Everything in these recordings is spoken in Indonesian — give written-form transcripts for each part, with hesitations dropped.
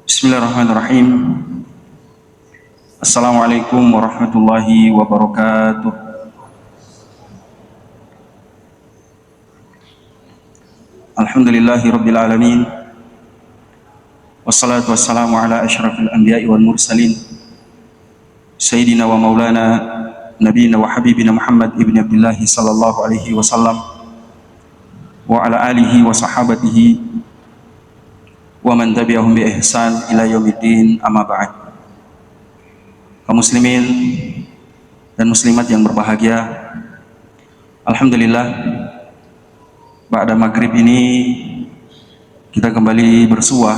Bismillahirrahmanirrahim. Assalamualaikum warahmatullahi wabarakatuh. Alhamdulillahi rabbil alamin. Wassalatu wassalamu ala asyrafil anbiya'i wal mursalin. Sayyidina wa maulana nabiyina wa habibina Muhammad ibn Abdullah sallallahu alaihi wasallam wa ala alihi wa sahabatihi wa man tabi'ahum bi ihsan ila yaumiddin, amma ba'd. Kaum muslimin dan muslimat yang berbahagia, alhamdulillah ba'da maghrib ini kita kembali bersuah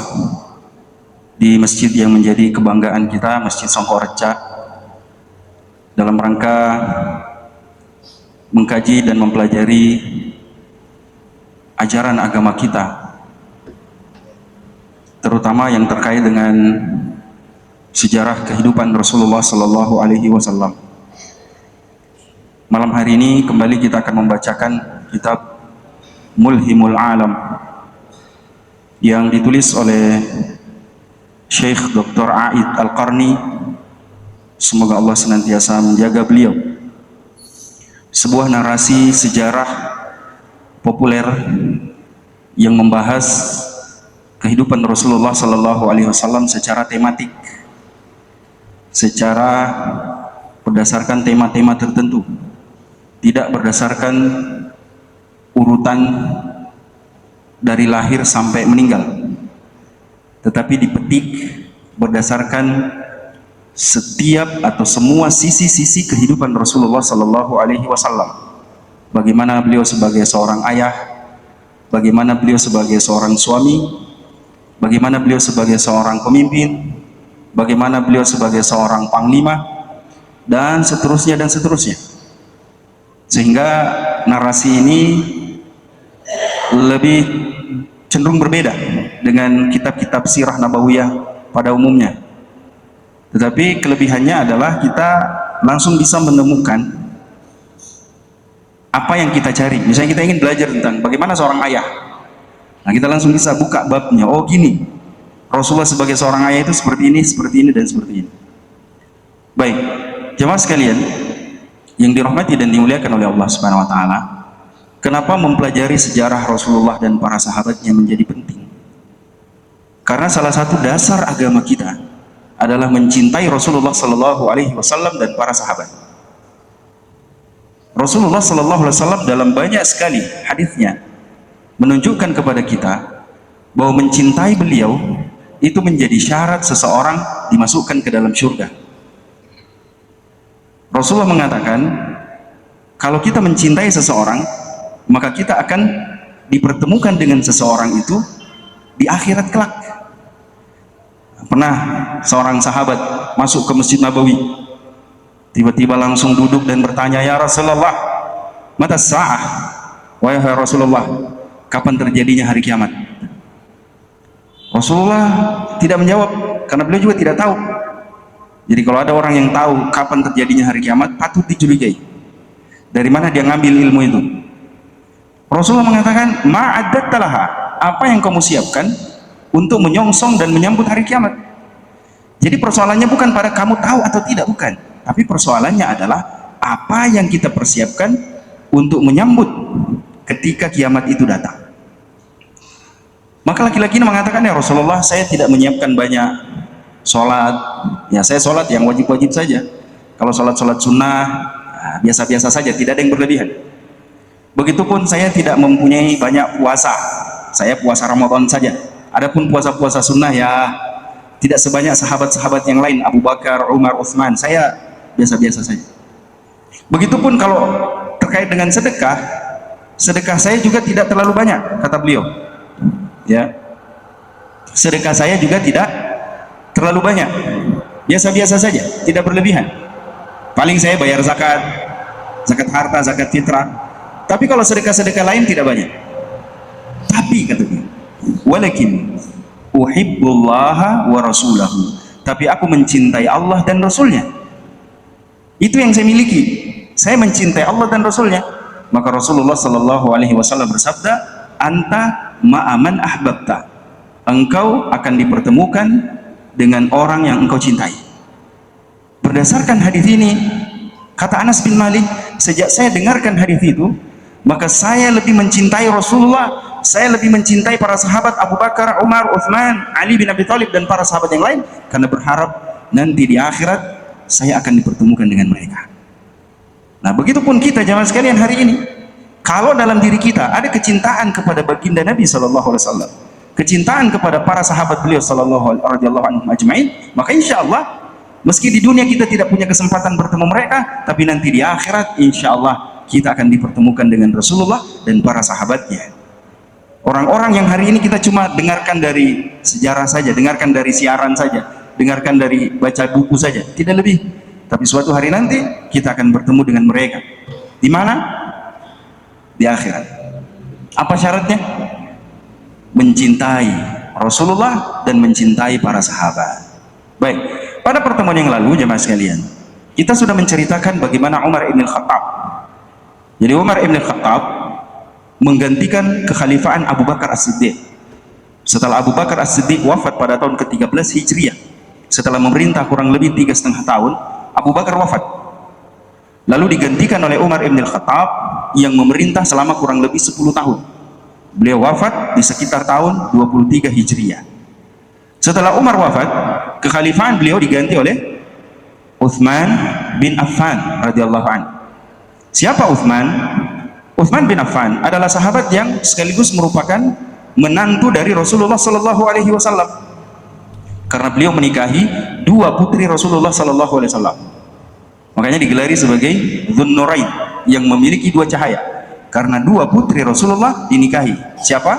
di masjid yang menjadi kebanggaan kita, Masjid Songkoreca, dalam rangka mengkaji dan mempelajari ajaran agama kita, terutama yang terkait dengan sejarah kehidupan Rasulullah Sallallahu Alaihi Wasallam. Malam hari ini kembali kita akan membacakan kitab Mulhimul Alam yang ditulis oleh Syekh Dr. A'id Al-Qarni. Semoga Allah senantiasa menjaga beliau. Sebuah narasi sejarah populer yang membahas kehidupan Rasulullah Sallallahu Alaihi Wasallam secara tematik, secara berdasarkan tema-tema tertentu, tidak berdasarkan urutan dari lahir sampai meninggal, tetapi dipetik berdasarkan setiap atau semua sisi-sisi kehidupan Rasulullah Sallallahu Alaihi Wasallam. Bagaimana beliau sebagai seorang ayah, bagaimana beliau sebagai seorang suami, bagaimana beliau sebagai seorang pemimpin, bagaimana beliau sebagai seorang panglima, dan seterusnya dan seterusnya. Sehingga narasi ini lebih cenderung berbeda dengan kitab-kitab sirah nabawiyah pada umumnya. Tetapi kelebihannya adalah kita langsung bisa menemukan apa yang kita cari. Misalnya kita ingin belajar tentang bagaimana seorang ayah, nah kita langsung bisa buka babnya. Oh gini, Rasulullah sebagai seorang ayah itu seperti ini dan seperti ini. Baik, jemaah sekalian yang dirahmati dan dimuliakan oleh Allah Subhanahu Wa Taala, kenapa mempelajari sejarah Rasulullah dan para sahabatnya menjadi penting? Karena salah satu dasar agama kita adalah mencintai Rasulullah Sallallahu Alaihi Wasallam dan para sahabat. Rasulullah Sallallahu Alaihi Wasallam dalam banyak sekali hadisnya menunjukkan kepada kita bahwa mencintai beliau itu menjadi syarat seseorang dimasukkan ke dalam surga. Rasulullah mengatakan, kalau kita mencintai seseorang, maka kita akan dipertemukan dengan seseorang itu di akhirat kelak. Pernah seorang sahabat masuk ke Masjid Nabawi, tiba-tiba langsung duduk dan bertanya, ya Rasulullah, mata sa'ah, wahai Rasulullah, kapan terjadinya hari kiamat? Rasulullah tidak menjawab karena beliau juga tidak tahu. Jadi kalau ada orang yang tahu kapan terjadinya hari kiamat, patut dicurigai. Dari mana dia ngambil ilmu itu? Rasulullah mengatakan, ma'adattalaha, apa yang kamu siapkan untuk menyongsong dan menyambut hari kiamat? Jadi persoalannya bukan pada kamu tahu atau tidak, bukan. Tapi persoalannya adalah apa yang kita persiapkan untuk menyambut ketika kiamat itu datang. Maka laki-laki ini mengatakan, ya Rasulullah, saya tidak menyiapkan banyak sholat. Ya saya sholat yang wajib-wajib saja. Kalau sholat-sholat sunnah, biasa-biasa saja, tidak ada yang berlebihan. Begitupun saya tidak mempunyai banyak puasa. Saya puasa Ramadan saja. Adapun puasa-puasa sunnah ya tidak sebanyak sahabat-sahabat yang lain, Abu Bakar, Umar, Utsman. Saya biasa-biasa saja. Begitupun kalau terkait dengan sedekah, sedekah saya juga tidak terlalu banyak, kata beliau. Ya, sedekah saya juga tidak terlalu banyak, biasa-biasa saja, tidak berlebihan. Paling saya bayar zakat, zakat harta, zakat fitrah. Tapi kalau sedekah-sedekah lain tidak banyak. Tapi kata dia, walakin uhibbullaha wa rasulahu, tapi aku mencintai Allah dan Rasulnya. Itu yang saya miliki, saya mencintai Allah dan Rasulnya. Maka Rasulullah Sallallahu Alaihi Wasallam bersabda, anta ma'aman ahbabta. Engkau akan dipertemukan dengan orang yang engkau cintai. Berdasarkan hadis ini, kata Anas bin Malik, sejak saya dengarkan hadis itu, maka saya lebih mencintai Rasulullah, saya lebih mencintai para sahabat Abu Bakar, Umar, Uthman, Ali bin Abi Thalib dan para sahabat yang lain, karena berharap nanti di akhirat saya akan dipertemukan dengan mereka. Nah, begitupun kita jamaah sekalian hari ini. Kalau dalam diri kita ada kecintaan kepada baginda Nabi sallallahu alaihi wasallam, kecintaan kepada para sahabat beliau sallallahu radhiyallahu anhum ajmain, maka insyaallah meski di dunia kita tidak punya kesempatan bertemu mereka, tapi nanti di akhirat insyaallah kita akan dipertemukan dengan Rasulullah dan para sahabatnya. Orang-orang yang hari ini kita cuma dengarkan dari sejarah saja, dengarkan dari siaran saja, dengarkan dari baca buku saja, tidak lebih. Tapi suatu hari nanti kita akan bertemu dengan mereka. Di mana? Di akhirat. Apa syaratnya? Mencintai Rasulullah dan mencintai para sahabat. Baik, pada pertemuan yang lalu jemaah sekalian, kita sudah menceritakan bagaimana Umar ibn Khattab. Jadi Umar ibn Khattab menggantikan kekhalifahan Abu Bakar As-Siddiq. Setelah Abu Bakar As-Siddiq wafat pada tahun ke-13 Hijriah, setelah memerintah kurang lebih 3,5 tahun, Abu Bakar wafat. Lalu digantikan oleh Umar ibn Khattab yang memerintah selama kurang lebih 10 tahun. Beliau wafat di sekitar tahun 23 Hijriah. Setelah Umar wafat, kekhalifahan beliau diganti oleh Uthman bin Affan radhiyallahu anhu. Siapa Uthman? Uthman bin Affan adalah sahabat yang sekaligus merupakan menantu dari Rasulullah sallallahu alaihi wasallam. Karena beliau menikahi dua putri Rasulullah sallallahu alaihi wasallam. Makanya digelari sebagai Dzunnurain, yang memiliki dua cahaya, karena dua putri Rasulullah dinikahi. Siapa?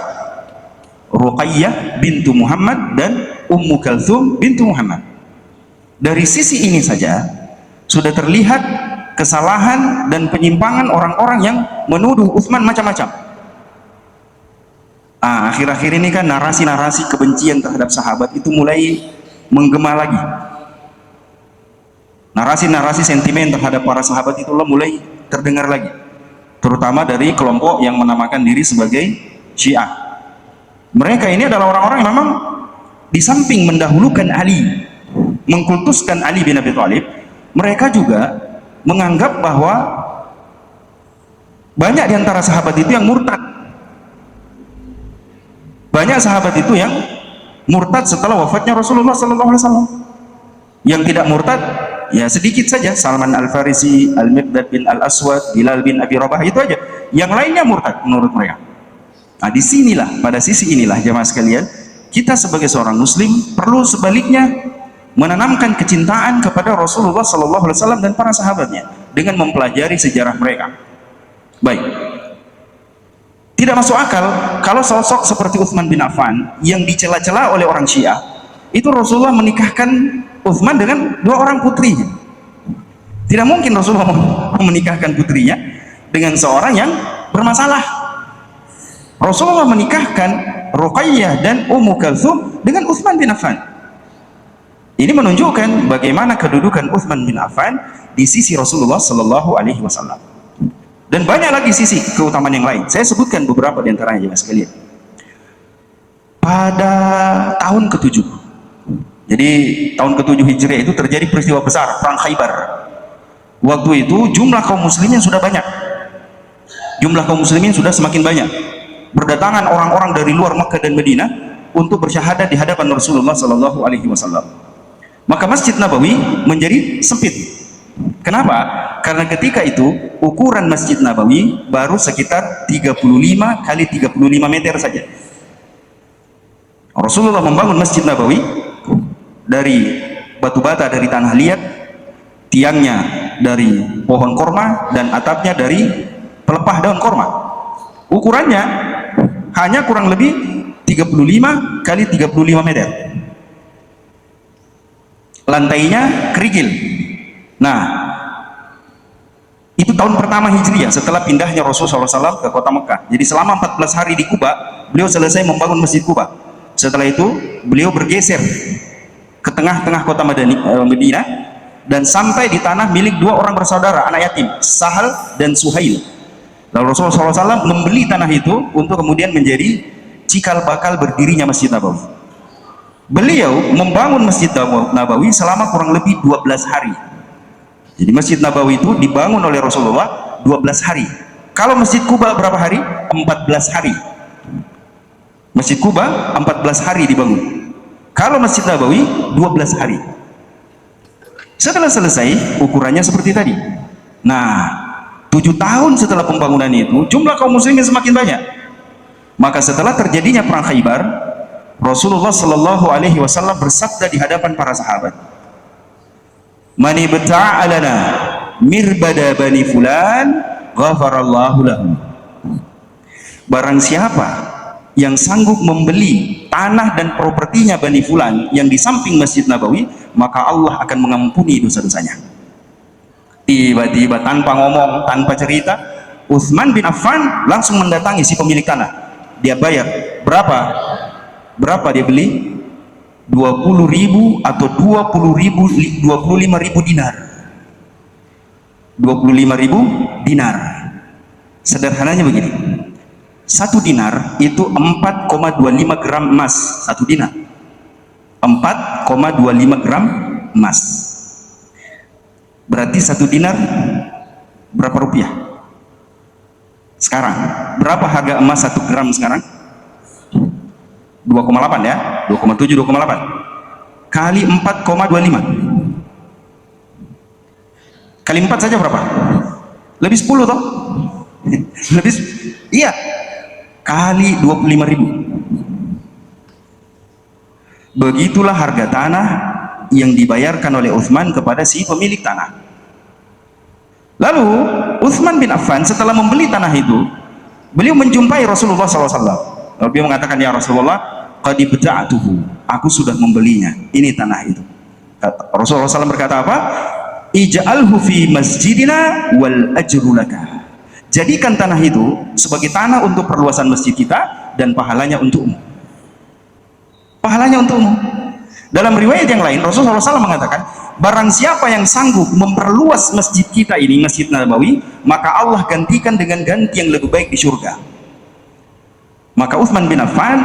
Ruqayyah bintu Muhammad dan Ummu Kalthum bintu Muhammad. Dari sisi ini saja sudah terlihat kesalahan dan penyimpangan orang-orang yang menuduh Utsman macam-macam. Akhir-akhir ini kan narasi-narasi kebencian terhadap sahabat itu mulai menggema lagi. Narasi-narasi sentimen terhadap para sahabat itulah mulai terdengar lagi, terutama dari kelompok yang menamakan diri sebagai Syiah. Mereka ini adalah orang-orang yang memang di samping mendahulukan Ali, mengkultuskan Ali bin Abi Thalib, mereka juga menganggap bahwa banyak di antara sahabat itu yang murtad. Banyak sahabat itu yang murtad setelah wafatnya Rasulullah SAW. Yang tidak murtad ya sedikit saja, Salman Al-Farisi, Al-Miqdad bin Al-Aswad, Bilal bin Abi Rabah, itu aja. Yang lainnya murtad menurut mereka. Nah, disinilah, pada sisi inilah jemaah sekalian, kita sebagai seorang muslim perlu sebaliknya menanamkan kecintaan kepada Rasulullah SAW dan para sahabatnya dengan mempelajari sejarah mereka. Baik, tidak masuk akal kalau sosok seperti Utsman bin Affan yang dicela-cela oleh orang Syiah itu Rasulullah menikahkan Utsman dengan dua orang putrinya. Tidak mungkin Rasulullah menikahkan putrinya dengan seorang yang bermasalah. Rasulullah menikahkan Ruqayyah dan Ummu Kalthum dengan Utsman bin Affan. Ini menunjukkan bagaimana kedudukan Utsman bin Affan di sisi Rasulullah Sallallahu Alaihi Wasallam. Dan banyak lagi sisi keutamaan yang lain. Saya sebutkan beberapa di antaranya ya sekalian. Pada tahun ke-7, jadi tahun ke-7 Hijriah itu terjadi peristiwa besar, Perang Khaybar. Waktu itu jumlah kaum muslimin sudah banyak. Jumlah kaum muslimin sudah semakin banyak. Berdatangan orang-orang dari luar Makkah dan Madinah untuk bersyahadat di hadapan Rasulullah Sallallahu Alaihi Wasallam. Maka Masjid Nabawi menjadi sempit. Kenapa? Karena ketika itu ukuran Masjid Nabawi baru sekitar 35 kali 35 meter saja. Rasulullah membangun Masjid Nabawi dari batu bata, dari tanah liat, tiangnya dari pohon korma, dan atapnya dari pelepah daun korma. Ukurannya hanya kurang lebih 35 kali 35 meter. Lantainya kerikil. Nah, itu tahun pertama Hijriah setelah pindahnya Rasulullah SAW ke kota Mekah. Jadi selama 14 hari di Kuba, beliau selesai membangun Masjid Kuba. Setelah itu beliau bergeser ke tengah-tengah kota Madinah dan sampai di tanah milik dua orang bersaudara anak yatim, Sahal dan Suhail. Lalu Rasulullah SAW membeli tanah itu untuk kemudian menjadi cikal bakal berdirinya Masjid Nabawi. Beliau membangun Masjid Nabawi selama kurang lebih 12 hari. Jadi Masjid Nabawi itu dibangun oleh Rasulullah 12 hari. Kalau Masjid Kuba berapa hari? 14 hari. Masjid Kuba 14 hari dibangun. Kalau Masjid Nabawi 12 hari. Setelah selesai, ukurannya seperti tadi. Nah, 7 tahun setelah pembangunan itu, jumlah kaum muslimin semakin banyak. Maka setelah terjadinya perang Khaybar, Rasulullah Shallallahu Alaihi Wasallam bersabda di hadapan para sahabat, "Man ibta'alana mirbada bani fulan, ghafarallahu lahu." Barang siapa yang sanggup membeli tanah dan propertinya Bani Fulan yang di samping Masjid Nabawi, maka Allah akan mengampuni dosa-dosanya. Tiba-tiba tanpa ngomong, tanpa cerita, Utsman bin Affan langsung mendatangi si pemilik tanah. Dia bayar berapa? Berapa dia beli? 20.000 atau 25.000 dinar. 25.000 dinar. Sederhananya begini, 1 dinar itu 4,25 gram emas. 1 dinar 4,25 gram emas. Berarti 1 dinar berapa rupiah sekarang? Berapa harga emas 1 gram sekarang? 2,8 ya, 2,7, 2,8 kali 4,25 kali 4 saja berapa? Lebih 10 toh? Lebih, iya, kali 25.000. Begitulah harga tanah yang dibayarkan oleh Utsman kepada si pemilik tanah. Lalu Utsman bin Affan setelah membeli tanah itu, beliau menjumpai Rasulullah SAW. Lalu beliau mengatakan, "Ya Rasulullah, qad ibta'tuhu, aku sudah membelinya, ini tanah itu." Rasulullah SAW berkata apa? "Ij'alhu fi masjidina wal ajru laka." Jadikan tanah itu sebagai tanah untuk perluasan masjid kita dan pahalanya untukmu. Pahalanya untukmu. Dalam riwayat yang lain, Rasulullah SAW mengatakan, barang siapa yang sanggup memperluas masjid kita ini, Masjid Nabawi, maka Allah gantikan dengan ganti yang lebih baik di surga. Maka Utsman bin Affan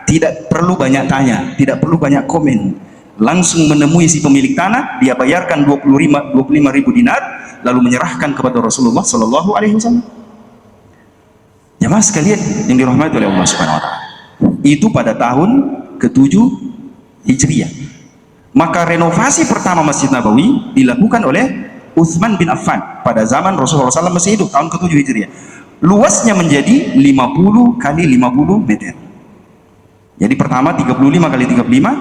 tidak perlu banyak tanya, tidak perlu banyak komen, langsung menemui si pemilik tanah, dia bayarkan 25.000 dinar, lalu menyerahkan kepada Rasulullah Shallallahu Alaihi Wasallam. Jamaah sekalian yang dirahmati oleh Allah Subhanahu Wa Taala, itu pada tahun ke-7 Hijriah. Maka renovasi pertama Masjid Nabawi dilakukan oleh Utsman bin Affan pada zaman Rasulullah SAW masih hidup, tahun ke-7 Hijriah. Luasnya menjadi 50 kali 50 meter. Jadi pertama 35 kali 35,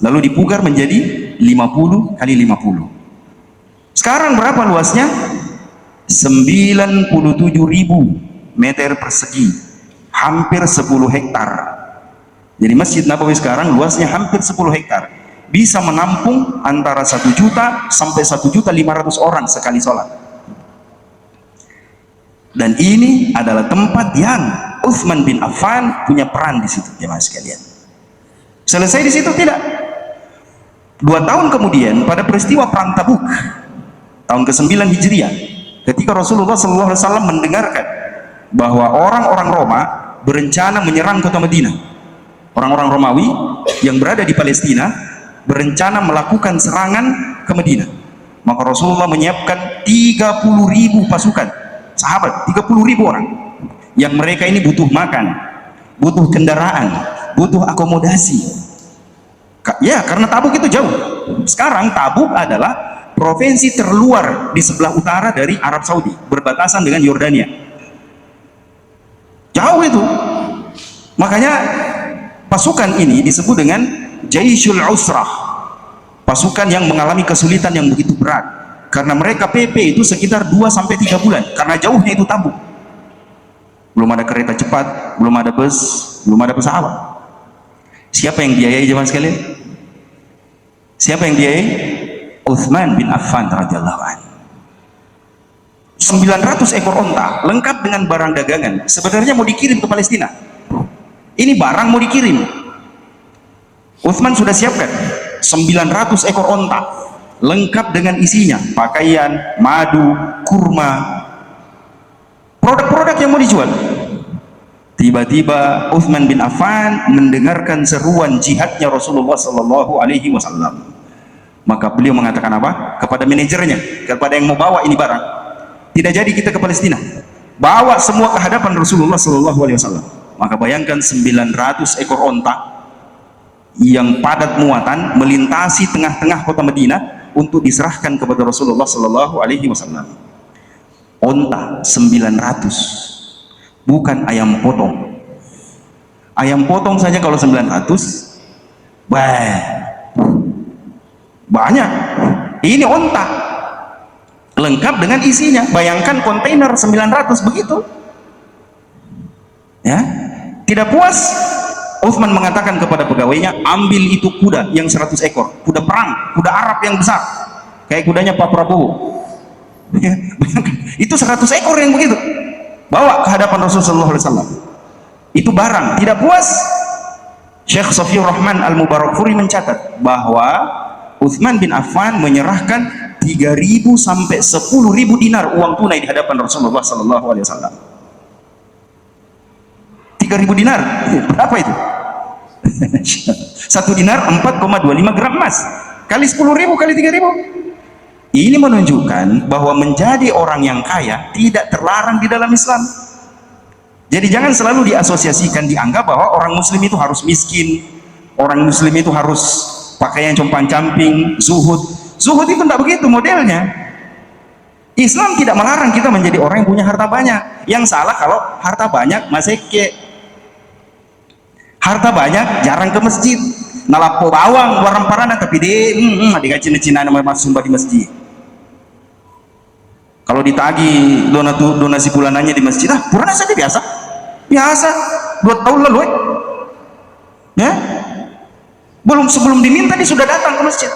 lalu dipugar menjadi 50 kali 50. Sekarang berapa luasnya? 97.000 meter persegi, hampir 10 hektar. Jadi Masjid Nabawi sekarang luasnya hampir 10 hektar, bisa menampung antara 1 juta sampai 1.500.000 orang sekali sholat. Dan ini adalah tempat yang Utsman bin Affan punya peran di situ, jemaah sekalian. Selesai di situ? Tidak. 2 tahun kemudian pada peristiwa perang Tabuk tahun ke-9 Hijriah, ketika Rasulullah SAW mendengarkan bahwa orang-orang Roma berencana menyerang kota Madinah, orang-orang Romawi yang berada di Palestina berencana melakukan serangan ke Madinah, maka Rasulullah menyiapkan 30.000 pasukan sahabat, 30.000 orang yang mereka ini butuh makan, butuh kendaraan, butuh akomodasi ya, karena Tabuk itu jauh. Sekarang Tabuk adalah provinsi terluar di sebelah utara dari Arab Saudi, berbatasan dengan Yordania, jauh itu. Makanya pasukan ini disebut dengan Jaishul Usrah, pasukan yang mengalami kesulitan yang begitu berat, karena mereka PP itu sekitar 2-3 bulan, karena jauhnya itu Tabuk. Belum ada kereta cepat, belum ada bus, belum ada pesawat. Siapa yang biayai jemaah sekalian? Siapa yang biayai? Utsman bin Affan radhiyallahu anhu. 900 ekor onta lengkap dengan barang dagangan, sebenarnya mau dikirim ke Palestina. Ini barang mau dikirim, Utsman sudah siapkan 900 ekor onta lengkap dengan isinya, pakaian, madu, kurma, produk-produk yang mau dijual. Tiba-tiba Uthman bin Affan mendengarkan seruan jihadnya Rasulullah Sallallahu Alaihi Wasallam. Maka beliau mengatakan apa? Kepada manajernya, kepada yang mau bawa ini barang, tidak jadi kita ke Palestina, bawa semua ke hadapan Rasulullah Sallallahu Alaihi Wasallam. Maka bayangkan 900 ekor onta yang padat muatan melintasi tengah-tengah kota Madinah untuk diserahkan kepada Rasulullah Sallallahu Alaihi Wasallam. Onta 900, bukan ayam potong. Ayam potong saja kalau 900 banyak. Ini onta lengkap dengan isinya. Bayangkan kontainer 900 begitu ya. Tidak puas, Uthman mengatakan kepada pegawainya, ambil itu kuda yang 100 ekor, kuda perang, kuda Arab yang besar kayak kudanya Pak Prabowo ya, bayangkan, itu 100 ekor yang begitu, bawa ke hadapan Rasulullah SAW. Itu barang. Tidak puas, Syekh Safiur Rahman Al-Mubarakfuri mencatat bahwa Uthman bin Affan menyerahkan 3.000 sampai 10.000 dinar uang tunai di hadapan Rasulullah SAW. 3.000 dinar berapa itu? Satu dinar 4,25 gram emas, kali 10.000 kali 3.000. Ini menunjukkan bahwa menjadi orang yang kaya tidak terlarang di dalam Islam. Jadi jangan selalu diasosiasikan, dianggap bahwa orang muslim itu harus miskin, orang muslim itu harus pakaian compang-camping, zuhud. Zuhud itu tidak begitu modelnya. Islam tidak melarang kita menjadi orang yang punya harta banyak. Yang salah kalau harta banyak masih ke harta banyak jarang ke masjid, nalapo bawang warang parana tapi dia dikasih Cina nama sumba di masjid. Kalau ditagi donasi bulanannya di masjid, purana saja biasa 2 tahun lalu ya, sebelum diminta dia sudah datang ke masjid.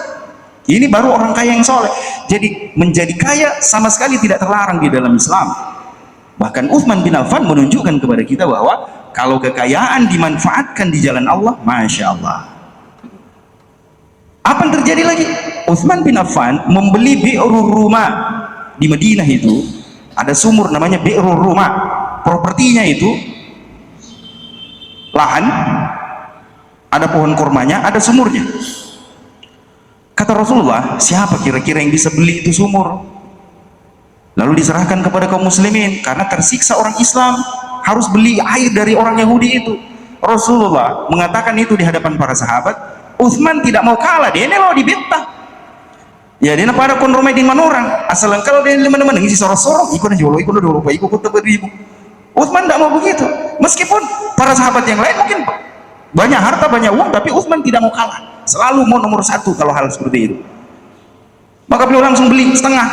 Ini baru orang kaya yang soleh. Jadi menjadi kaya sama sekali tidak terlarang di dalam Islam. Bahkan Uthman bin Affan menunjukkan kepada kita bahwa kalau kekayaan dimanfaatkan di jalan Allah, Masya Allah. Apa yang terjadi lagi? Uthman bin Affan membeli Bi'rur Ruma. Di Madinah itu ada sumur namanya Bi'rur Ruma. Propertinya itu lahan, ada pohon kurmanya, ada sumurnya. Kata Rasulullah, siapa kira-kira yang bisa beli itu sumur? Lalu diserahkan kepada kaum muslimin, karena tersiksa orang Islam harus beli air dari orang Yahudi itu. Rasulullah mengatakan itu di hadapan para sahabat. Uthman tidak mau kalah, dia ini lo dibentah. Ya dia pada konromai di mana orang asal kalau dia mana-mana ngisi sorong-sorong ikut aja ikut beribu. Uthman tidak mau begitu, meskipun para sahabat yang lain mungkin banyak harta banyak uang, tapi Uthman tidak mau kalah, selalu mau nomor 1 kalau hal seperti itu. Maka beliau langsung beli setengah.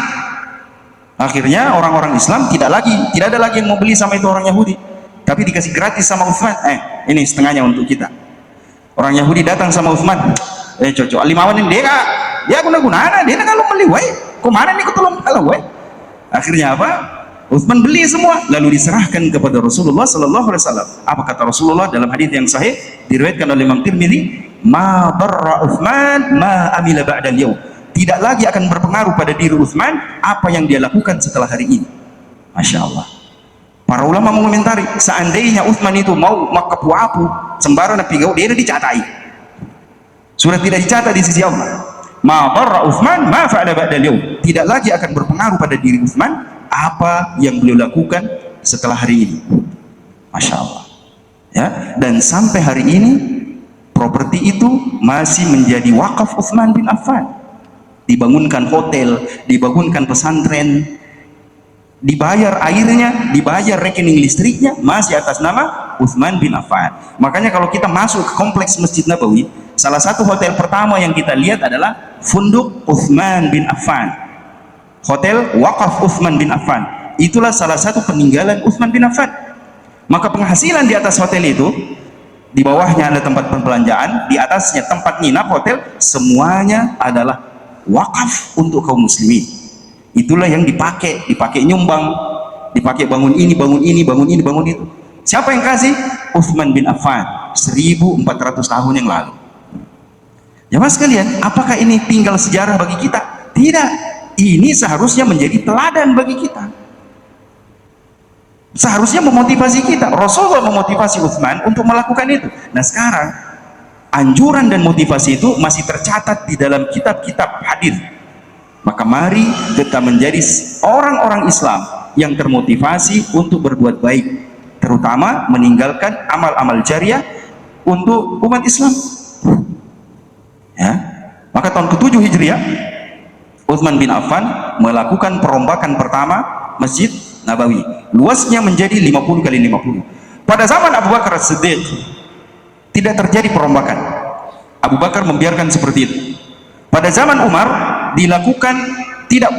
Akhirnya orang-orang Islam tidak ada lagi yang mau beli sama itu orang Yahudi, tapi dikasih gratis sama Uthman. Ini setengahnya untuk kita. Orang Yahudi datang sama Uthman, cocok alimawan ini dia guna-guna dia kalau beli kemana nih ketolong kalau akhirnya apa? Uthman beli semua lalu diserahkan kepada Rasulullah Sallallahu Alaihi Wasallam. Apa kata Rasulullah dalam hadis yang sahih diriwayatkan oleh Imam Tirmidzi, ma barra Uthman ma amila ba'dal yaum. Tidak lagi akan berpengaruh pada diri Uthman apa yang dia lakukan setelah hari ini. Masya Allah. Para ulama mengomentari, seandainya Uthman itu mau makapu-apu sembarang pigau, dia dicatai, sudah tidak dicatat di sisi Allah. Ma barra Uthman ma fa'ala ba'dal yaum. Tidak lagi akan berpengaruh pada diri Uthman apa yang beliau lakukan setelah hari ini. Masya Allah ya. Dan sampai hari ini properti itu masih menjadi wakaf Uthman bin Affan. Dibangunkan hotel, dibangunkan pesantren, dibayar airnya, dibayar rekening listriknya masih atas nama Uthman bin Affan. Makanya kalau kita masuk ke kompleks Masjid Nabawi, salah satu hotel pertama yang kita lihat adalah Funduk Uthman bin Affan, Hotel Wakaf Uthman bin Affan. Itulah salah satu peninggalan Uthman bin Affan. Maka penghasilan di atas hotel itu, di bawahnya ada tempat perbelanjaan, di atasnya tempat nginap hotel, semuanya adalah wakaf untuk kaum muslimin. Itulah yang dipakai nyumbang, dipakai bangun ini, bangun ini, bangun ini, bangun itu. Siapa yang kasih? Uthman bin Affan 1400 tahun yang lalu. Jamaah sekalian, apakah ini tinggal sejarah bagi kita? Tidak. Ini seharusnya menjadi teladan bagi kita. Seharusnya memotivasi kita. Rasulullah memotivasi Utsman untuk melakukan itu. Nah sekarang anjuran dan motivasi itu masih tercatat di dalam kitab-kitab hadis. Maka mari kita menjadi orang-orang Islam yang termotivasi untuk berbuat baik, terutama meninggalkan amal-amal jariah untuk umat Islam. Ya, maka tahun ke-7 Hijriah, Utsman bin Affan melakukan perombakan pertama Masjid Nabawi. Luasnya menjadi 50 kali 50. Pada zaman Abu Bakar As-Siddiq tidak terjadi perombakan. Abu Bakar membiarkan seperti itu. Pada zaman Umar dilakukan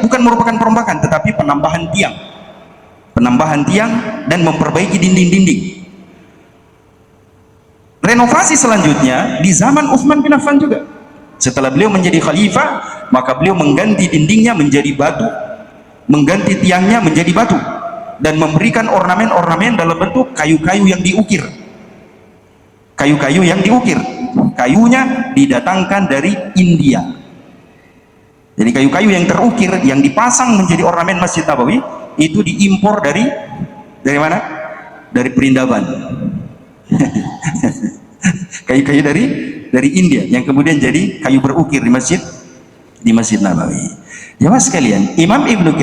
bukan merupakan perombakan, tetapi penambahan tiang. Penambahan tiang dan memperbaiki dinding-dinding. Renovasi selanjutnya di zaman Utsman bin Affan juga. Setelah beliau menjadi khalifah, maka beliau mengganti dindingnya menjadi batu, mengganti tiangnya menjadi batu, dan memberikan ornamen-ornamen dalam bentuk kayu-kayu yang diukir. Kayu-kayu yang diukir, kayunya didatangkan dari India. Jadi kayu-kayu yang terukir yang dipasang menjadi ornamen Masjid Nabawi itu diimpor dari mana? Dari Perindaban. Kayu-kayu dari India yang kemudian jadi kayu berukir di Masjid Nabawi. Jemaah sekalian, Imam Ibnu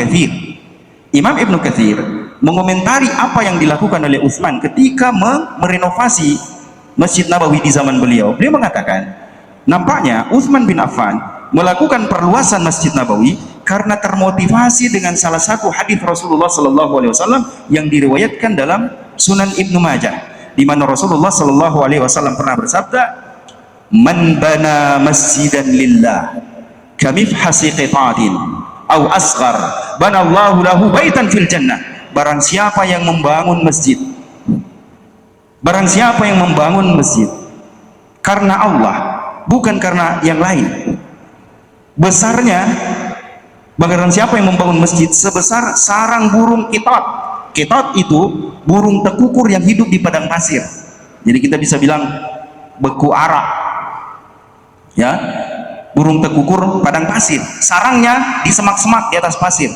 Katsir mengomentari apa yang dilakukan oleh Utsman ketika merenovasi Masjid Nabawi di zaman beliau. Beliau mengatakan, nampaknya Utsman bin Affan melakukan perluasan Masjid Nabawi karena termotivasi dengan salah satu hadis Rasulullah SAW yang diriwayatkan dalam Sunan Ibnu Majah, di mana Rasulullah SAW pernah bersabda, "Man bana masjidan lillah kamifhasi qita'atin aw asghar banallahu lahu baitan fil jannah." Barang siapa yang membangun masjid, karena Allah, bukan karena yang lain, besarnya, barang siapa yang membangun masjid sebesar sarang burung kitot. Kitot itu burung tekukur yang hidup di padang pasir. Jadi kita bisa bilang beku Arab, ya, burung tekukur padang pasir. Sarangnya di semak-semak di atas pasir.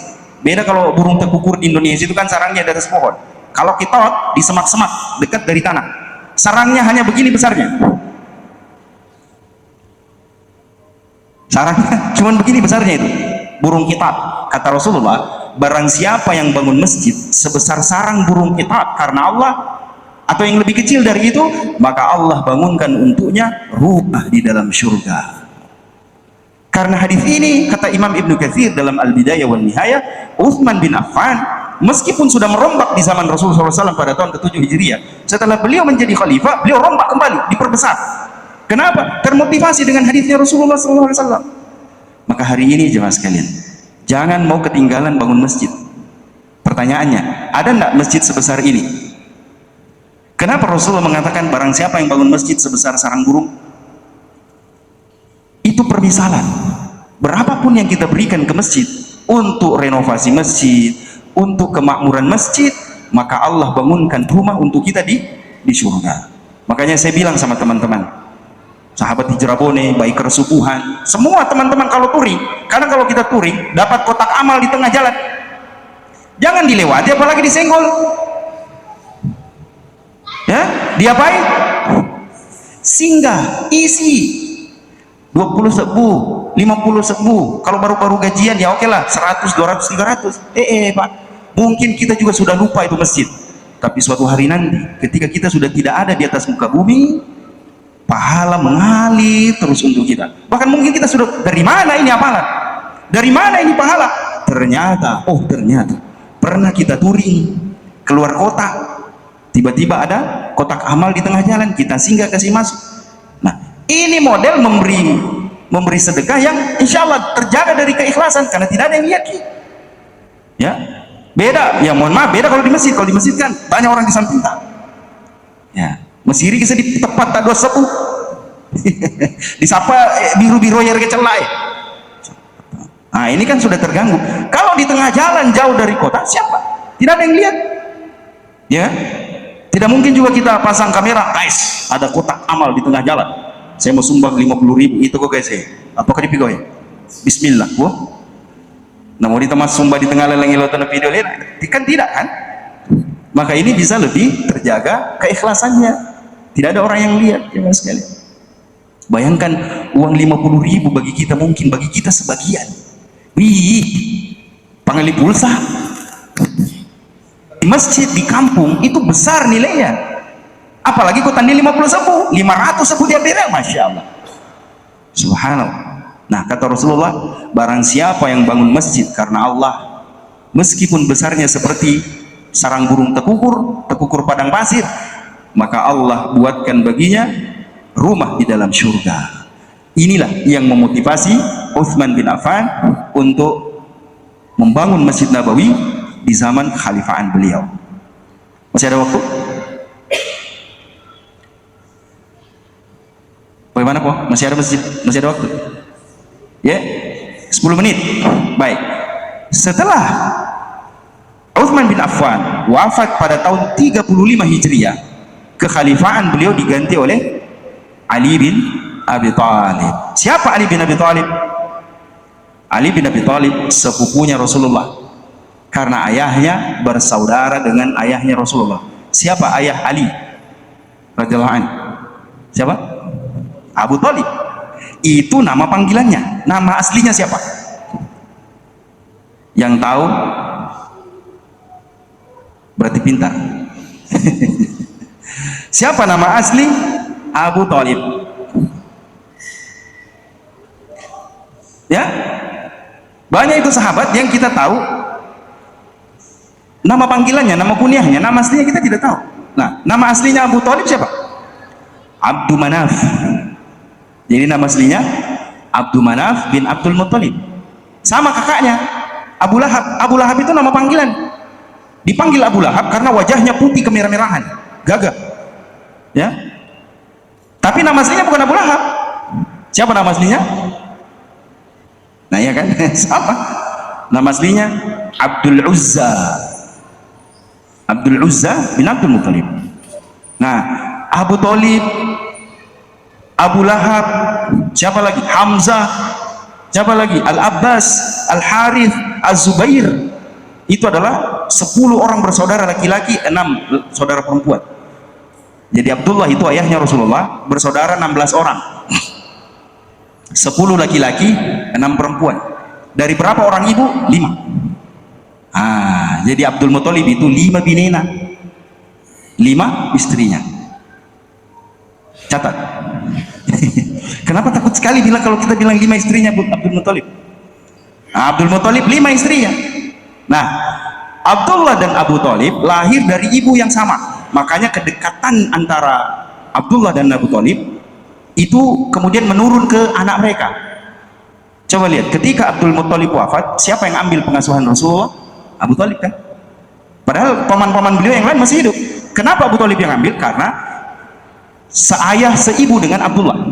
Beda kalau burung tekukur di Indonesia itu kan sarangnya di atas pohon. Kalau kitot di semak-semak dekat dari tanah. Sarangnya hanya begini besarnya. Sarangnya cuman begini besarnya itu. Burung kitot. Kata Rasulullah, barang siapa yang bangun masjid sebesar sarang burung kitot karena Allah, atau yang lebih kecil dari itu, maka Allah bangunkan untuknya rumah di dalam surga. Karena hadis ini, kata Imam Ibnu Katsir dalam Al-Bidayah wal Nihayah, Utsman bin Affan meskipun sudah merombak di zaman Rasulullah SAW pada tahun ke-7 Hijriah, setelah beliau menjadi khalifah, beliau rombak kembali, diperbesar. Kenapa? Termotivasi dengan hadisnya Rasulullah SAW. Maka hari ini jemaah sekalian, jangan mau ketinggalan bangun masjid. Pertanyaannya, ada enggak masjid sebesar ini? Kenapa Rasulullah mengatakan barang siapa yang bangun masjid sebesar sarang burung? Itu permisalan. Berapapun yang kita berikan ke masjid untuk renovasi masjid, untuk kemakmuran masjid, maka Allah bangunkan rumah untuk kita di surga. Makanya saya bilang sama teman-teman, sahabat Hijrah Bone, baik keresupuhan, semua teman-teman kalau touring, karena kalau kita touring dapat kotak amal di tengah jalan, jangan dilewati apalagi disenggol, ya, diapain? Singgah, isi 20 sebu, 50 sebu. Kalau baru-baru gajian ya oke lah, 100, 200, 300. Pak, mungkin kita juga sudah lupa itu masjid, tapi suatu hari nanti ketika kita sudah tidak ada di atas muka bumi, pahala mengalir terus untuk kita. Bahkan mungkin kita sudah, dari mana ini amalan, dari mana ini pahala, ternyata pernah kita touring keluar kota, tiba-tiba ada kotak amal di tengah jalan, kita singgah kasih masuk. Nah, ini model memberi sedekah yang insya Allah terjaga dari keikhlasan, karena tidak ada yang lihat, ya. Beda, ya mohon maaf, beda kalau di masjid. Kalau di masjid kan banyak orang di samping tak, ya, mesiri kisah di tempat tak dua sepuh disapa biru-biru air kecelai. Nah ini kan sudah terganggu. Kalau di tengah jalan jauh dari kota, siapa? Tidak ada yang lihat, ya. Tidak mungkin juga kita pasang kamera, guys, ada kotak amal di tengah jalan, saya mau sumbang 50.000 itu kok guys, apakah dipikir bismillah, nah mau ditemas sumbah di tengah leleng lautan video lain kan tidak kan. Maka ini bisa lebih terjaga keikhlasannya. Tidak ada orang yang lihat, ya mas sekalian. Bayangkan uang 50.000 bagi kita, mungkin bagi kita sebagian. Wih, panggali pulsa di masjid di kampung itu besar nilainya. Apalagi kota ini 50.000, 500.000 dia beri, masya Allah, subhanallah. Nah kata Rasulullah, barang siapa yang bangun masjid karena Allah, meskipun besarnya seperti sarang burung tekukur padang pasir, maka Allah buatkan baginya rumah di dalam surga. Inilah yang memotivasi Utsman bin Affan untuk membangun Masjid Nabawi di zaman kekhalifahan beliau. Masih ada waktu? Bagaimana kok? Masih ada masjid? Masih ada waktu? Ya, 10 menit. Baik. Setelah Utsman bin Affan wafat pada tahun 35 Hijriah, kekhalifahan beliau diganti oleh Ali bin Abi Thalib. Siapa Ali bin Abi Thalib? Ali bin Abi Thalib sepupunya Rasulullah, karena ayahnya bersaudara dengan ayahnya Rasulullah. Siapa ayah Ali radhiyallahu anhu? Siapa? Abu Thalib. Itu nama panggilannya. Nama aslinya siapa? Yang tahu berarti pintar. Siapa nama asli Abu Thalib? Ya, banyak itu sahabat yang kita tahu nama panggilannya, nama kunyahnya, nama aslinya kita tidak tahu. Nah, nama aslinya Abu Thalib siapa? Abdul Manaf. Jadi nama aslinya Abdul Manaf bin Abdul Muttalib. Sama kakaknya Abu Lahab. Abu Lahab itu nama panggilan. Dipanggil Abu Lahab karena wajahnya putih kemerah-merahan, gagah. Ya. Tapi nama aslinya bukan Abu Lahab. Siapa nama aslinya? Nah ya kan, sama. Nama aslinya Abdul Uzza. Abdul Uzza bin Abdul Muttalib. Nah, Abu Thalib, Abu Lahab, siapa lagi? Hamzah, siapa lagi? Al-Abbas, Al-Harith, Az-Zubair. Itu adalah 10 orang bersaudara laki-laki, 6 saudara perempuan. Jadi Abdullah itu ayahnya Rasulullah, bersaudara 16 orang. 10 laki-laki, 6 perempuan. Dari berapa orang ibu? 5. Jadi Abdul Muthalib itu 5 binena, 5 istrinya. Catat. Kenapa takut sekali bila kalau kita bilang 5 istrinya Abdul Muthalib? Abdul Muthalib 5 istrinya. Nah, Abdullah dan Abu Thalib lahir dari ibu yang sama. Makanya kedekatan antara Abdullah dan Abu Thalib itu kemudian menurun ke anak mereka. Coba lihat, ketika Abdul Muthalib wafat, siapa yang ambil pengasuhan Rasulullah? Abu Thalib kan? Padahal paman-paman beliau yang lain masih hidup. Kenapa Abu Thalib yang ambil? Karena seayah seibu dengan Abdullah.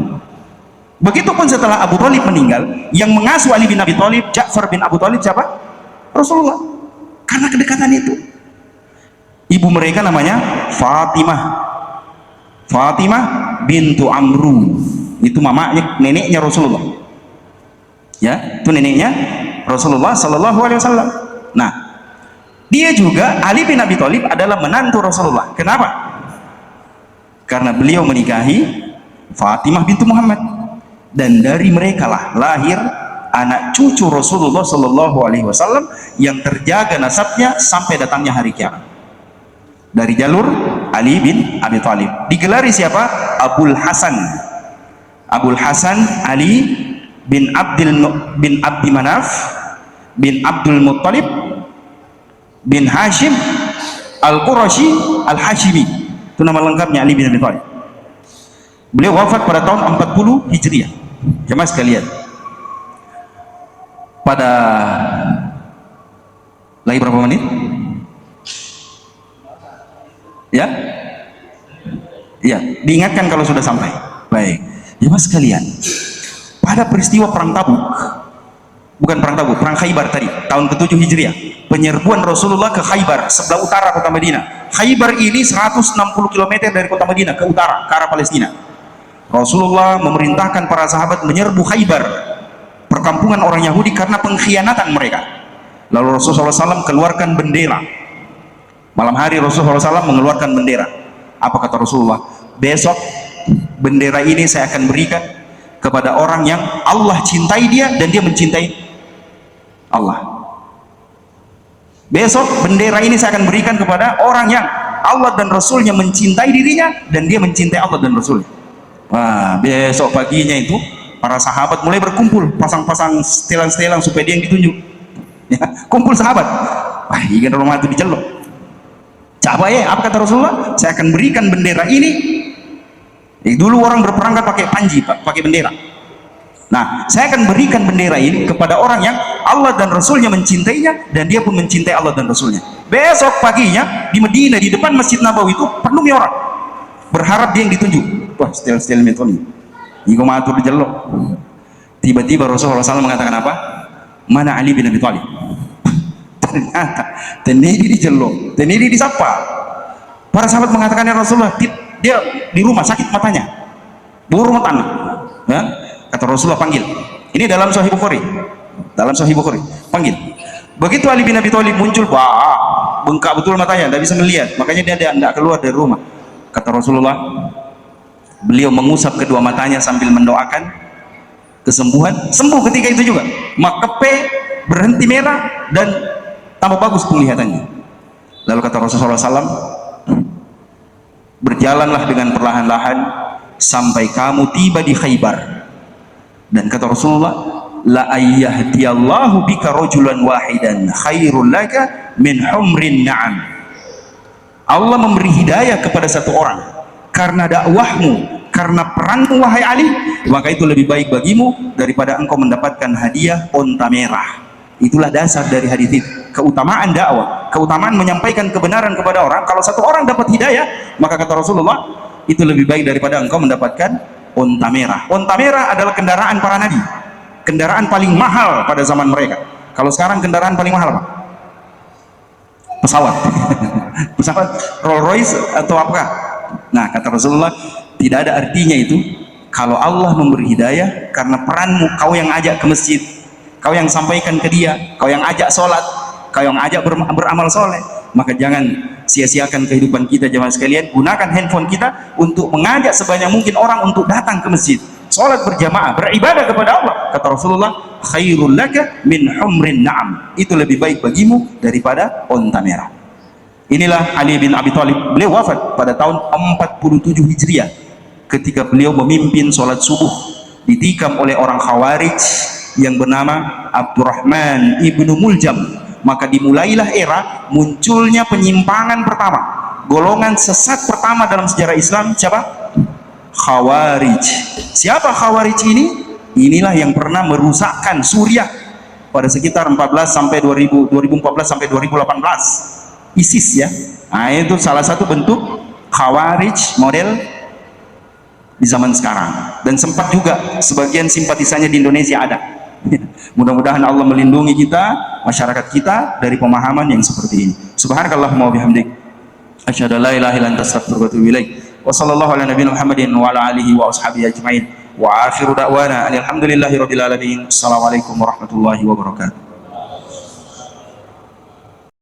Begitupun setelah Abu Thalib meninggal, yang mengasuh Ali bin Abi Thalib, Ja'far bin Abu Thalib siapa? Rasulullah. Karena kedekatan itu. Ibu mereka namanya Fatimah. Fatimah bintu Amru. Itu mamanya, neneknya Rasulullah. Ya, itu neneknya Rasulullah sallallahu alaihi wasallam. Nah, dia juga, Ali bin Abi Thalib adalah menantu Rasulullah. Kenapa? Karena beliau menikahi Fatimah bintu Muhammad, dan dari mereka lah lahir anak cucu Rasulullah sallallahu alaihi wasallam yang terjaga nasabnya sampai datangnya hari kiamat. Dari jalur Ali bin Abi Thalib. Digelari siapa? Abul Hasan. Abul Hasan Ali bin Abdi Manaf bin Abdul Muttalib bin Hashim Al-Qurashi Al-Hashimi. Itu nama lengkapnya Ali bin Abi Thalib. Beliau wafat pada tahun 40 Hijriah. Jemaah sekalian, pada lagi berapa menit? Ya? Ya, diingatkan kalau sudah sampai. Baik. Jemaah sekalian, pada peristiwa perang Tabuk, bukan perang Tabuk, perang Khaybar tadi, tahun ke-7 Hijriah, penyerbuan Rasulullah ke Khaybar, sebelah utara kota Madinah. Khaybar ini 160 km dari kota Madinah ke utara, ke arah Palestina. Rasulullah memerintahkan para sahabat menyerbu Khaybar, perkampungan orang Yahudi, karena pengkhianatan mereka. Lalu Rasulullah SAW keluarkan bendera. Malam hari Rasulullah SAW mengeluarkan bendera. Apa kata Rasulullah? Besok bendera ini saya akan berikan kepada orang yang Allah cintai dia dan dia mencintai Allah. Besok bendera ini saya akan berikan kepada orang yang Allah dan Rasulnya mencintai dirinya dan dia mencintai Allah dan Rasulnya. Wah, besok paginya itu para sahabat mulai berkumpul, pasang-pasang setelan-setelan supaya dia yang ditunjuk. Ya, kumpul sahabat. Wah, ingin rumah itu dicelok. Coba ya, apa kata Rasulullah? Saya akan berikan bendera ini. Dulu orang berperangkat pakai panji, pakai bendera. Nah, saya akan berikan bendera ini kepada orang yang Allah dan Rasulnya mencintainya dan dia pun mencintai Allah dan Rasulnya. Besok paginya di Madinah, di depan Masjid Nabawi itu penuh orang berharap dia yang ditunjuk. Wah, stel-stel metoni. Iku matur dijelok. Tiba-tiba Rasulullah SAW mengatakan apa? Mana Ali bin Abi Thalib? Ternyata tenedi dijelok, tenedi disapa. Para sahabat mengatakan, ya Rasulullah, dia di rumah sakit matanya, buru matanya. Ya? Kata Rasulullah, panggil. Ini dalam Sahih Bukhari. Dalam Sahih Bukhari, panggil. Begitu Ali bin Abi Thalib muncul, wah, bengkak betul matanya, tidak bisa melihat. Makanya dia tidak keluar dari rumah. Kata Rasulullah, beliau mengusap kedua matanya sambil mendoakan kesembuhan. Sembuh ketika itu juga. Makepe berhenti merah dan tambah bagus penglihatannya. Lalu kata Rasulullah SAW, berjalanlah dengan perlahan-lahan sampai kamu tiba di Khaybar. Dan kata Rasulullah, la ayyahdiyallahu bika rajulan wahidan khairul laka min humrin na'am. Allah memberi hidayah kepada satu orang karena dakwahmu, karena peranmu wahai Ali, maka itu lebih baik bagimu daripada engkau mendapatkan hadiah onta merah. Itulah dasar dari hadis itu, keutamaan dakwah, keutamaan menyampaikan kebenaran kepada orang. Kalau satu orang dapat hidayah, maka kata Rasulullah, itu lebih baik daripada engkau mendapatkan onta merah. Onta merah adalah kendaraan para nabi, kendaraan paling mahal pada zaman mereka. Kalau sekarang kendaraan paling mahal apa? Pesawat. Pesawat Rolls Royce atau apa? Nah, kata Rasulullah, tidak ada artinya itu kalau Allah memberi hidayah karena peranmu, kau yang ajak ke masjid, kau yang sampaikan ke dia, kau yang ajak sholat, kau yang ajak beramal soleh. Maka jangan sia-siakan kehidupan kita jemaah sekalian. Gunakan handphone kita untuk mengajak sebanyak mungkin orang untuk datang ke masjid, sholat berjamaah, beribadah kepada Allah. Kata Rasulullah, khairul laka min humrin na'am. Itu lebih baik bagimu daripada onta merah. Inilah Ali bin Abi Thalib. Beliau wafat pada tahun 47 Hijriah ketika beliau memimpin sholat subuh, ditikam oleh orang Khawarij yang bernama Abdurrahman ibnu Muljam. Maka dimulailah era munculnya penyimpangan pertama, golongan sesat pertama dalam sejarah Islam. Siapa? Khawarij. Siapa Khawarij ini? Inilah yang pernah merusakkan Suriah pada sekitar 14 sampai 2014 sampai 2018. ISIS ya. Nah, itu salah satu bentuk Khawarij model di zaman sekarang. Dan sempat juga sebagian simpatisannya di Indonesia ada. Mudah-mudahan Allah melindungi kita, masyarakat kita dari pemahaman yang seperti ini. Subhanakallahumma wa bihamdik, asyhadu an la ilaha illa anta astaghfiruka wa atubu ilaik. Wa sallallahu ala nabiyina Muhammadin wa ala alihi wa ashabihi ajmain. Wa akhiru da'wana alhamdulillahi rabbil alamin. Assalamualaikum warahmatullahi wabarakatuh.